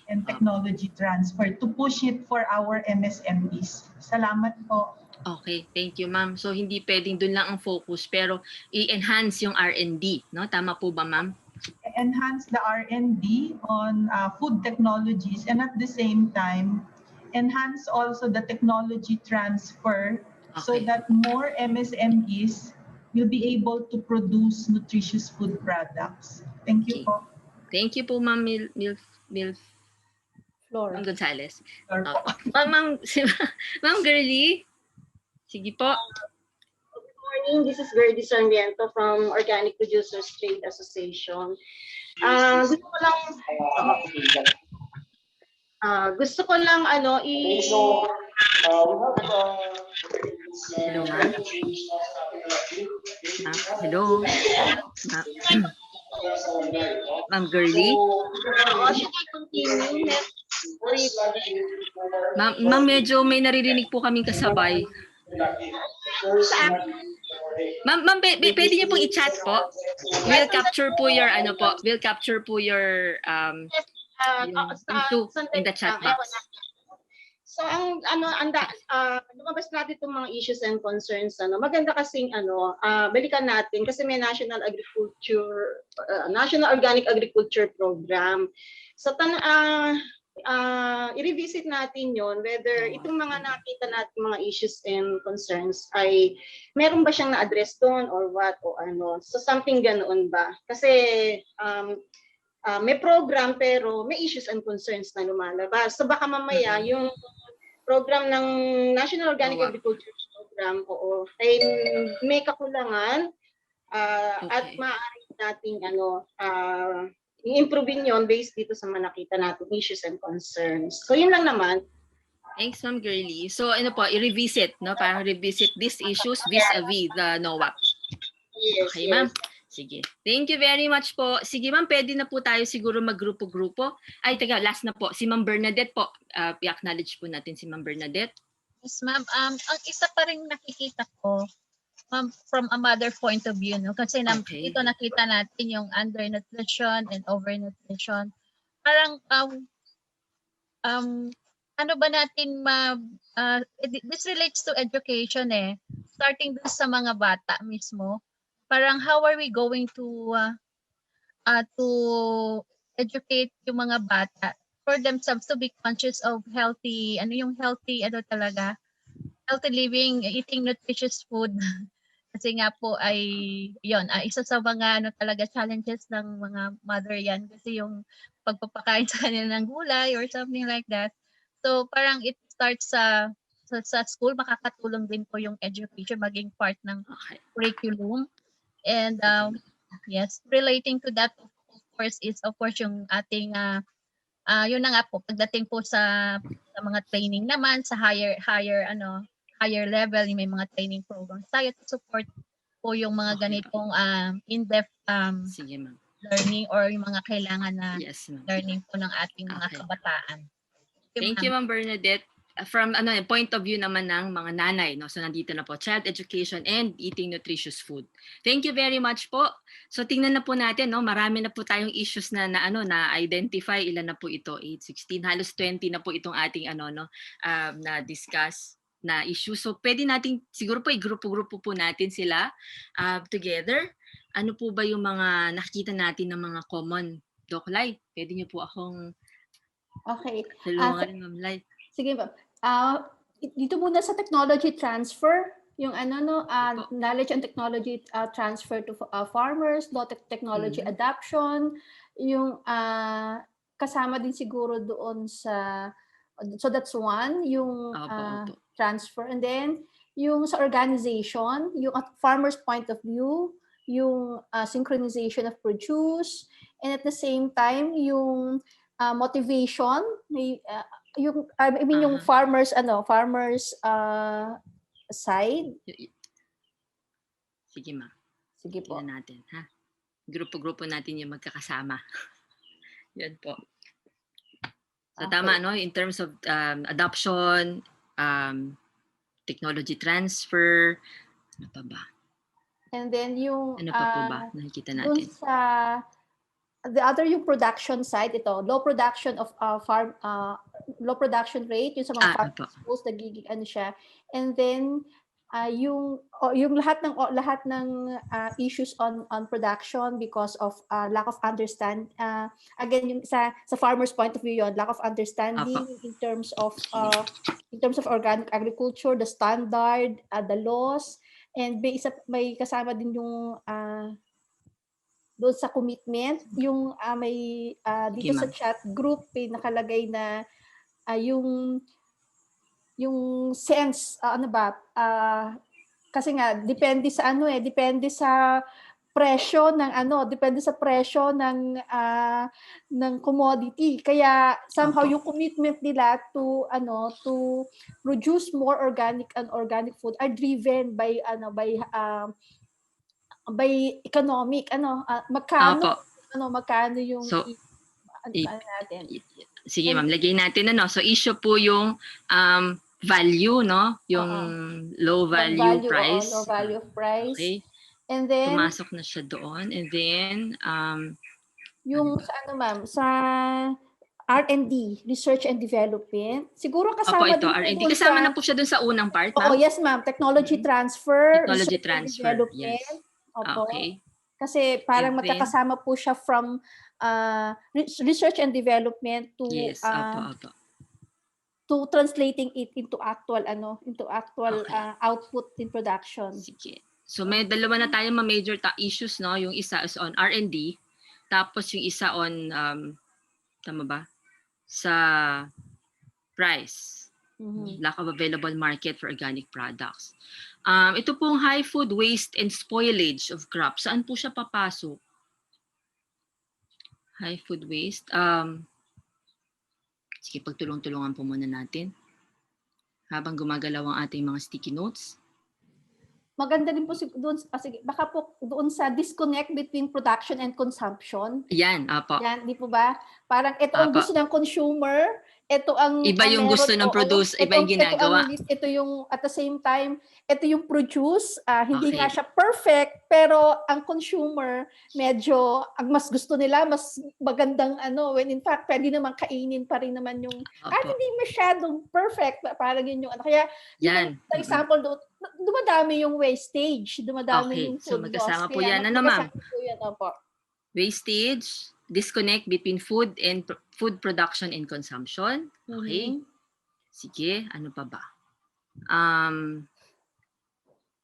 And technology transfer to push it for our MSMEs. Salamat po. Okay, thank you, ma'am. So hindi pwedeng dun lang ang focus, pero i-enhance yung R&D, no? Tama po ba, ma'am? Enhance the R&D on food technologies, and at the same time, enhance also the technology transfer so that more MSMEs will be able to produce nutritious food products. Thank you po. Thank you po, Ma'am Flora Gonzales. Ma'am Girlie. Sige po. Good morning. This is Gerdy Sarmiento from Organic Producers Trade Association. Gusto ko lang Hello, ma'am. Hello. Ma'am Girlie. Should I continue next? Ma'am, medyo may naririnig po kaming kasabay. Ma'am, pwede niyo pong i-chat po. We'll capture po your yung in the chat box. So lumabas natin itong mga issues and concerns. Maganda kasing balikan natin kasi may National Organic Agriculture Program. So i-revisit natin yon whether itong mga nakita natin mga issues and concerns ay meron ba siyang na-address doon or what o ano. So something ganoon ba? Kasi may program pero may issues and concerns na lumalabas. So baka mamaya yung program ng National Organic Agriculture Program ay may kakulangan at maaari nating i-improve yun based dito sa mga nakita natin issues and concerns. So yun lang naman. Thanks, Ma'am Girlie. So ano po, i-revisit, no? Parang revisit these issues vis-a-vis the NOAC. Yes, okay, ma'am. Sige. Thank you very much po. Sige, ma'am, pwede na po tayo siguro maggrupo-grupo. Ay, teka, last na po. Si Ma'am Bernadette po. I-acknowledge po natin si Ma'am Bernadette. Yes, ma'am. Ang isa pa rin nakikita ko, ma'am, from a mother point of view, no? Kasi dito nakita natin yung undernutrition and overnutrition. Parang, ano ba natin this relates to education starting dun sa mga bata mismo. Parang how are we going to educate yung mga bata for themselves to be conscious of healthy living, eating nutritious food. Kasi nga po ay yon isa sa mga talaga challenges ng mga mother yan kasi yung pagpapakain sa kanila ng gulay or something like that. So parang it starts sa school, makakatulong din po yung education maging part ng curriculum. And yes, relating to that of course is yung ating yun na nga po pagdating po sa mga training naman sa higher level, may mga training programs tayo to support po yung mga ganitong in-depth learning or yung mga kailangan na learning po ng ating mga kabataan. Thank you, Ma'am Bernadette. From point of view naman ng mga nanay, no? So nandito na po, child education and eating nutritious food. Thank you very much po. So tingnan na po natin, no? Marami na po tayong issues na identify. Ilan na po ito? 8, 16, halos 20 na po itong ating na discuss na issue. So pwede natin siguro po i-grupo-grupo po natin sila together. Ano po ba yung mga nakikita natin ng mga common? Doc Lai, pwede niyo po akong tulungan, Ma'am Lai. Sige ba. Dito muna sa technology transfer, yung knowledge and technology transfer to farmers, technology adoption, yung kasama din siguro doon sa, so that's one, yung transfer. And then yung sa organization, yung at farmers point of view, yung synchronization of produce, and at the same time yung motivation, yung yung farmers side. Sige, ma. Sige po. Tingnan natin, ha. Grupo-grupo natin yung magkakasama. Yan po. So tama, no, in terms of adoption, technology transfer, ano pa ba? And then yung ano pa po ba nakikita natin? Sa the other yung production side, ito low production of low production rate yung sa mga farm schools nagiging siya, and then yung lahat ng issues on production because of lack of understand, again yung sa farmers point of view yon, lack of understanding in terms of organic agriculture, the standard, the laws, and may kasama din yung doon sa commitment, yung may dito sa chat group nakalagay na yung sense kasi nga depende sa presyo ng commodity, kaya somehow yung commitment nila to produce more organic and organic food are driven by economic magkano yung natin. Sige, ma'am, lagay natin so issue po yung value, no, yung low value price. Low value of price. Okay. And then pumasok na siya doon, and then yung sa ma'am, sa R&D, Research and Development. Siguro Opo, kasama ito, din po R&D. doon Kasama sa... na po siya dun sa unang part, Oo, ma'am? yes ma'am. Technology transfer, Technology research and transfer, development. yes. Opo. Okay. Kasi parang And then, magkakasama po siya from research and development to yes, opo. to translating it into actual Okay. output in production. Sige. So may dalawa na tayong major issues, no? Yung isa is on R&D, tapos yung isa on tama ba? Sa price. Lack of available market for organic products. Ito pong high food waste and spoilage of crops. Saan po siya papasok? High food waste. Sige, pagtulong-tulungan po muna natin. Habang gumagalaw ang ating mga sticky notes. Maganda din po doon, sige, baka po doon sa disconnect between production and consumption. Yan, apo. Yan, di po ba? Parang ito ang gusto ng consumer, ito ang iba yung meron, gusto ng produce, iba yung ginagawa. Ito yung at the same time, ito yung produce, hindi Okay. nga siya perfect, pero ang consumer medyo ang mas gusto nila mas magandang when in fact pwede naman kainin pa rin naman yung hindi masyadong perfect, parang yun yung kaya yan. For example, dumadami yung wastage, dumadami yung food so magkasama loss. po yan. Ano ma'am? Po yan, opo. Wastage, disconnect between food and food production and consumption. Okay. Sige, ano pa ba?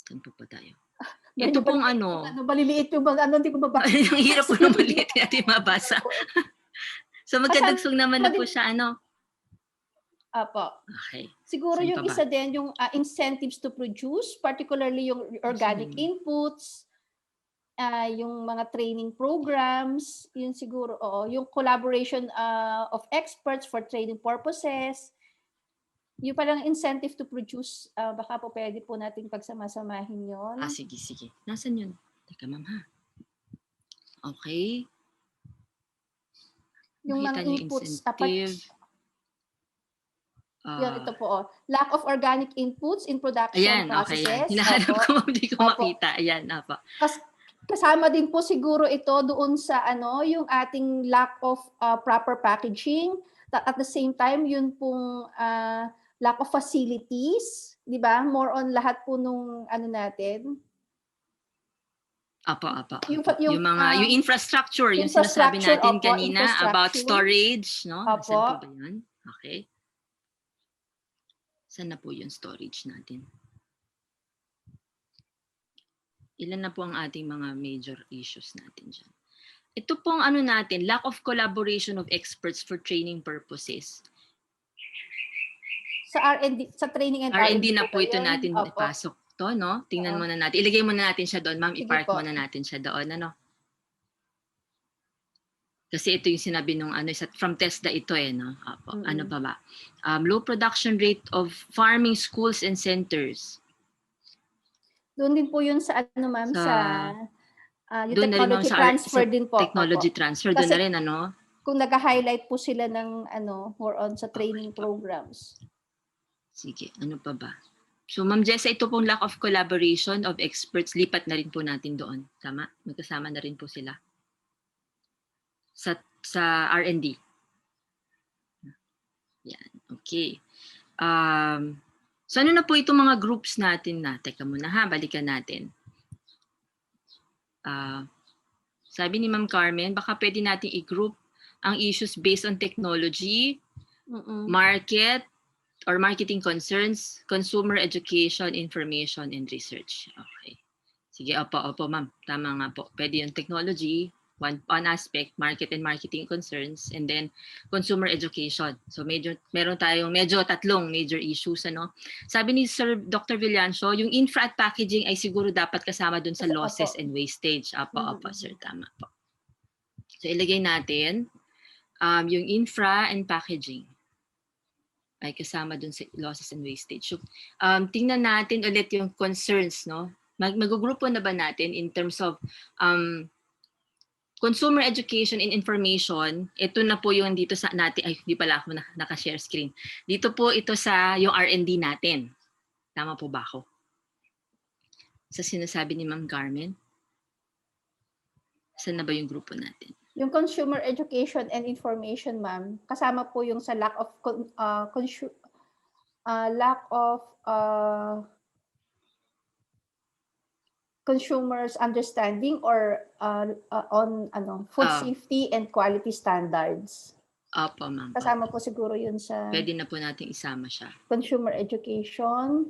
Saan po pa tayo? Ito pong maliliit yung hindi ko mabasa. Ang hirap po ng maliit natin mabasa. So magkadugsong naman na po siya, Apo. Okay. Siguro yung isa din, yung incentives to produce, particularly yung organic inputs, yung mga training programs, yun siguro, yung collaboration of experts for training purposes, yung parang incentive to produce, baka po pwede po natin pagsama-samahin yun. Sige. Nasaan yun? Teka ma'am ha. Okay. Yung Makita mga inputs, yun, ito po. Lack of organic inputs in production processes. Ayan, hinahanap ko, hindi ko makita. Ayan, Kasama din po siguro ito doon sa yung ating lack of proper packaging. At the same time, yun pong lack of facilities, di ba? More on lahat po nung natin. Apo. Yung infrastructure, yung sinasabi natin kanina about storage, no? Apo. Saan po ba yun? Okay. Saan na po yung storage natin? Ilan na po ang ating mga major issues natin dyan? Ito pong natin, lack of collaboration of experts for training purposes. Sa R&D, sa training and R&D na po ito natin ipasok to, no? Tingnan muna natin. Ilagay muna natin siya doon, ma'am. I-park muna natin siya doon, Kasi ito yung sinabi nung from TESDA ito no? Apo. Ano pa ba? Low production rate of farming schools and centers. Doon din po yun sa ma'am, sa yung doon technology transfer din po. Technology transfer, doon na rin, Kung nag-highlight po sila ng more on sa training programs. Sige, ano pa ba? So, Ma'am Jessa, ito pong lack of collaboration of experts, lipat na rin po natin doon. Tama? Magkasama na rin po sila. Sa R&D. Yan, okay. So ano na po itong mga groups natin na? Teka muna ha, balikan natin. Sabi ni Ma'am Carmen, baka pwede natin i-group ang issues based on technology, market, or marketing concerns, consumer education, information, and research. Okay. Sige, opo ma'am. Tama nga po. Pwede yung technology, one aspect, market and marketing concerns, and then consumer education. So meron tayong tatlong major issues. Sabi ni Sir Dr. Villancio, yung infra at packaging ay siguro dapat kasama dun sa losses and wastage. Opo, sir, tama po. So ilagay natin yung infra and packaging ay kasama dun sa losses and wastage. So tingnan natin ulit yung concerns, no? Mag-grupo na ba natin in terms of consumer education and information? Ito na po yung dito sa natin, ay hindi pala ako naka-share screen. Dito po ito sa yung R&D natin. Tama po ba ako? Sa sinasabi ni Ma'am Carmen? Saan na ba yung grupo natin? Yung consumer education and information, ma'am, kasama po yung sa lack of consumers understanding or on food safety and quality standards. Opo, ma'am. Kasama po siguro yun sa Pwede na po nating isama siya. Consumer education,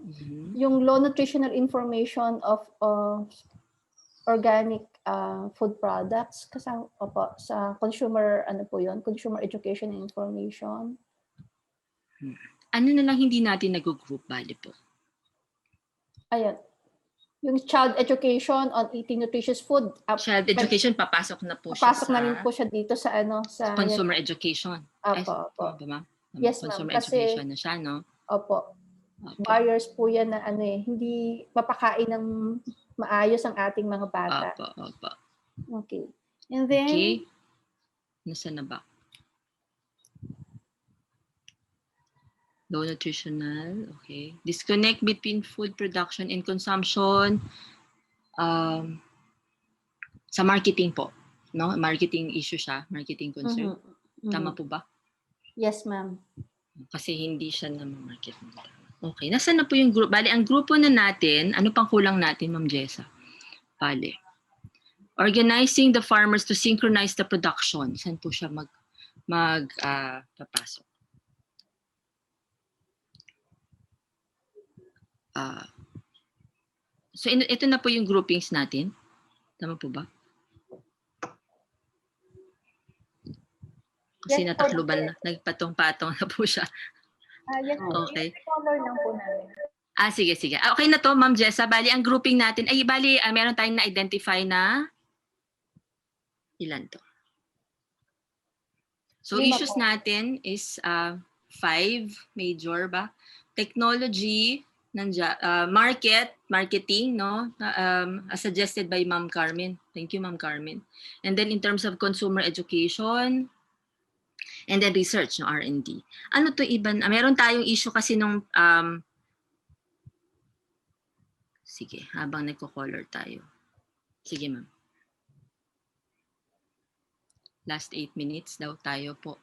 yung low nutritional information of organic food products, kasama po sa consumer, consumer education and information. Ano na lang hindi natin nag-group, bali po? Ayun. Yung child education on eating nutritious food. Child education, papasok na po papasok na rin po siya dito sa sa consumer education. Opo. Ma'am? Yes, ma'am. Consumer Kasi, education na siya, no? Opo. Barriers po yan na hindi mapakain ng maayos ang ating mga bata. Opo. Okay. And then, okay. Nasaan na ba? Low nutritional, okay. Disconnect between food production and consumption. Sa marketing po, no? Marketing issue siya, marketing concern. Tama po ba? Yes, ma'am. Kasi hindi siya na-market. Okay, nasaan na po yung group? Bali, ang grupo na natin, ano pang kulang natin, Ma'am Jessa? Bali. Organizing the farmers to synchronize the production. Saan po siya papasok? So, ito na po yung groupings natin. Tama po ba? Kasi yes, natakluban na, nagpatong-patong na po siya. Yes, okay. Color lang po namin. Sige. Okay na to, Ma'am Jessa. Bali, ang grouping natin, meron tayong na-identify na ilan to? So, issues natin is 5 major ba? Technology, marketing, no? As suggested by Ma'am Carmen. Thank you, Ma'am Carmen. And then in terms of consumer education, and then research, no, R&D. Ano to iba? Meron tayong issue kasi nung sige, habang nagko-color tayo. Sige, ma'am. Last 8 minutes daw tayo po.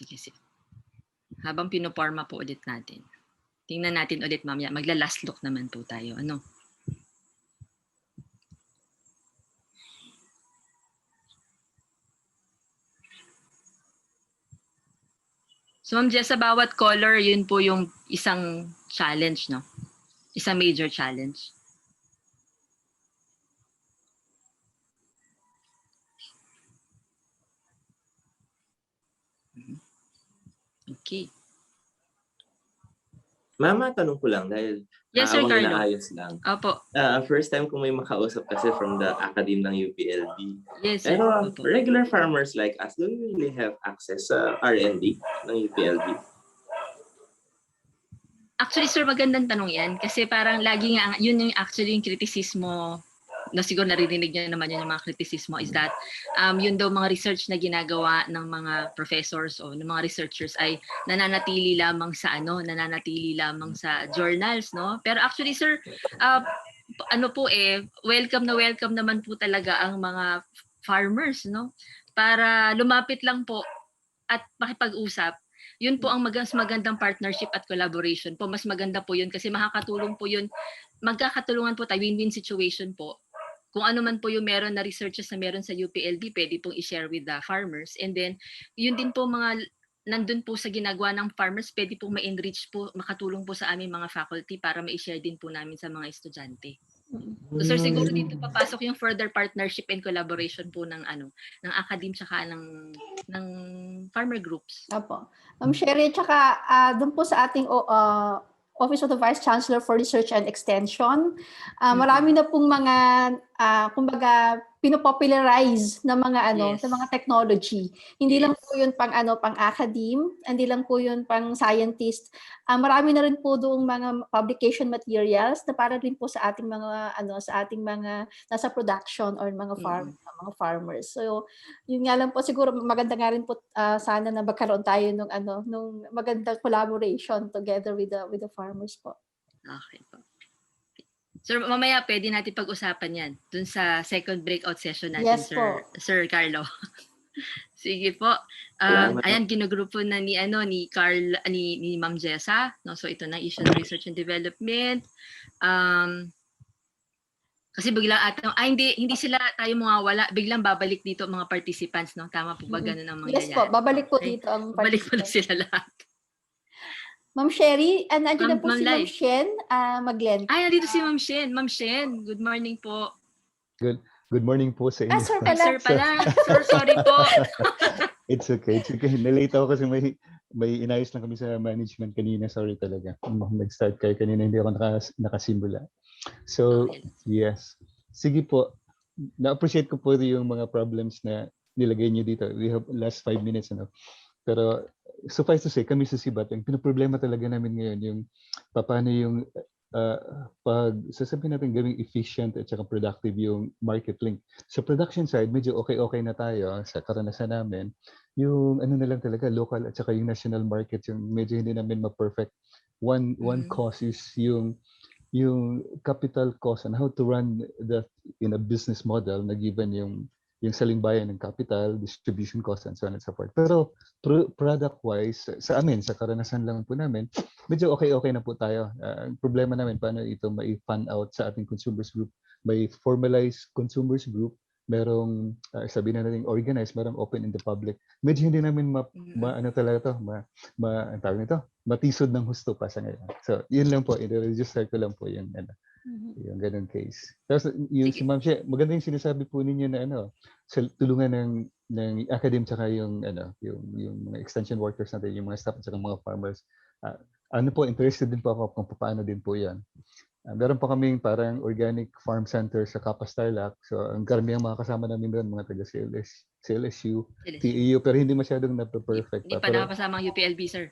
Sige. Habang pinoporma po ulit natin. Tingnan natin ulit mamaya. Magla-last look naman po tayo. Ano? So, Ma'am Jess, sa bawat color, yun po yung isang challenge, no? Isang major challenge. Okay. Mama, tanong ko lang dahil yes, Sir Carlo. Inaayos lang. Opo. First time ko may makausap kasi from the academe ng UPLB. Yes, sir. Pero regular farmers like us, do we really have access sa R&D ng UPLB? Actually, sir, magandang tanong yan. Kasi parang lagi nga, yun yung actually yung kritisismo, na siguro naririnig nyo naman yun yung mga kritisismo, is that yun daw mga research na ginagawa ng mga professors o ng mga researchers ay nananatili lamang sa journals, no? Pero actually, sir, welcome naman po talaga ang mga farmers, no? Para lumapit lang po at makipag-usap. Yun po ang mas magandang partnership at collaboration po. Mas maganda po yun kasi makakatulong po yun. Magkakatulungan po tayo, win-win situation po. Kung ano man po yung meron na researches na meron sa UPLB, pwede pong i-share with the farmers. And then, yun din po nandun po sa ginagawa ng farmers, pwede pong ma-enrich po, makatulong po sa aming mga faculty para ma-share din po namin sa mga estudyante. So, sir, siguro dito papasok yung further partnership and collaboration po ng academe tsaka ng farmer groups. Opo. Sherry, tsaka doon po sa ating Office of the Vice Chancellor for Research and Extension, marami na pong mga kumbaga pinopopularize ng mga Yes. ng mga technology. Hindi lang Yes. po 'yun pang pang academe, hindi lang po 'yun pang scientist. Marami na rin po doong mga publication materials na para rin po sa ating mga sa ating mga nasa production or mga mga farmers. So, 'yun nga lang po siguro maganda nga rin po sana na magkaroon tayo nung magandang collaboration together with the farmers po. Okay po. Sir, mamaya pwede natin pag-usapan yan dun sa second breakout session natin, Yes po. Sir Carlo. Sige po. Ayan, ginugrupo na ni ni Ma'am Jessa, no? So ito na issue ng research and development. Kasi biglang hindi sila tayo mawawala, biglang babalik dito mga participants, no? Tama po ba ganun ang mangyayari? Yes po, babalik po dito ang babalik po na sila lahat. Ma'am Sherry, nandiyan na po si Ma'am Ma'am Shen Maglen. Ay, nandito si Ma'am Shen. Ma'am Shen, good morning po. Good morning po sa inyo. Sir pala. Sir pala. Sir, sorry po. It's okay. Nalate ako kasi may inayos lang kami sa management kanina. Sorry talaga. Nag-start kayo kanina, hindi ako nakasimula. So, yes. Sige po. Na-appreciate ko po yung mga problems na nilagay niyo dito. We have last 5 minutes. Pero suffice to say, kami sa Sibat, ang pinoproblema talaga namin ngayon, yung paano yung pag sasabihin natin gawing efficient at saka productive yung market link. Sa production side, medyo okay na tayo sa karanasan namin. Yung na lang talaga, local at saka yung national market, yung medyo hindi namin ma-perfect. One cause is yung capital cost and how to run that in a business model na given yung saling bayan ng capital, distribution cost, and so on and so forth. Pero product-wise, sa amin, sa karanasan lang po namin, medyo okay na po tayo. Ang problema namin, paano ito mai-fan out sa ating consumers group, may formalized consumers group, merong, sabihin na natin organized, merong open in the public. Medyo hindi namin matisod ng husto pa sa ngayon. So, yun lang po, i-register ko lang po yung yung ganun case. Tapos yung si Ma'am Shea, maganda yung sinasabi po ninyo na tulungan ng academe tsaka yung mga extension workers natin, yung mga staff at saka mga farmers. Interested din po ako kung paano din po 'yan. Meron pa kaming parang organic farm center sa Kapas Tarlac. So ang karamihan mga kasama namin doon mga taga CLSU, TEU, pero hindi masyadong na-perfect. Hindi pa nakapasama ang UPLB, sir.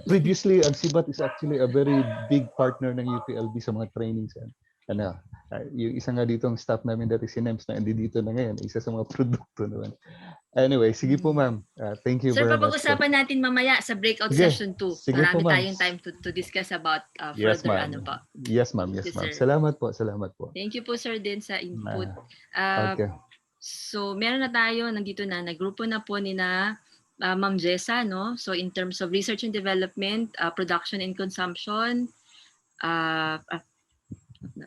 Previously, ang Sibat is actually a very big partner ng UPLB sa mga trainings. Yung isa nga dito ang staff namin dati si Nems na hindi dito na ngayon, isa sa mga produkto naman. Anyway, sige po ma'am. Thank you Sir, very much. Sir, papag-usapan natin mamaya sa breakout session 2. Marami tayong time to discuss about yes, further pa. Yes, ma'am. Yes, ma'am. Salamat po. Thank you po, sir, din sa input. Okay. So, meron na tayo, nandito na, nagrupo na po ni na Ma'am Jessa, no? So, in terms of research and development, production and consumption,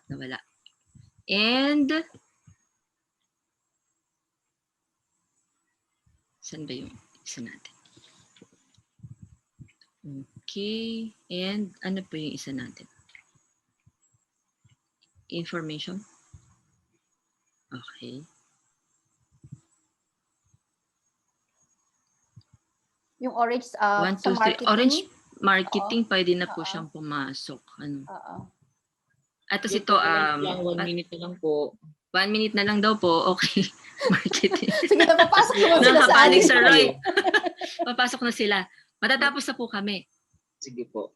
nawala. And, saan ba yung isa natin? Okay. And, ano po yung isa natin? Information. Okay. Yung orange sa marketing. Orange marketing, pwede na po siyang pumasok. At ito, 1 minute na lang po. 1 minute na lang daw po. Okay. Marketing. Sige, papasok naman sila sa akin. Sir Roy. Papasok na sila. Matatapos na po kami. Sige po.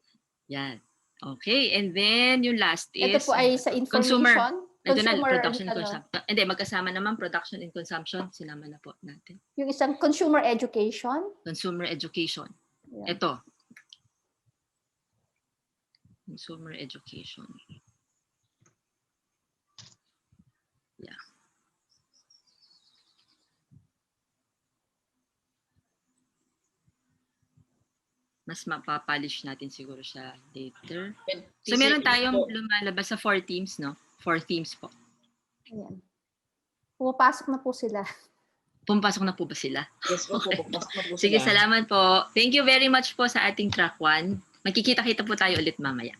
Yan. Okay. And then, yung last is... Ito po ay sa information. Ito na, production and consumption. Hindi, magkasama naman production and consumption. Sinama na po natin. Yung isang consumer education. Consumer education. Yeah. Ito. Consumer education. Yeah. Mas mapapolish natin siguro siya later. So, meron tayong lumalabas sa 4 teams, no? 4 themes po. Ayan. Pumapasok na po sila. Pumapasok na po ba sila? Yes po, okay. Pumapasok na po sila. Sige, salamat po. Thank you very much po sa ating track 1. Magkikita-kita po tayo ulit mamaya.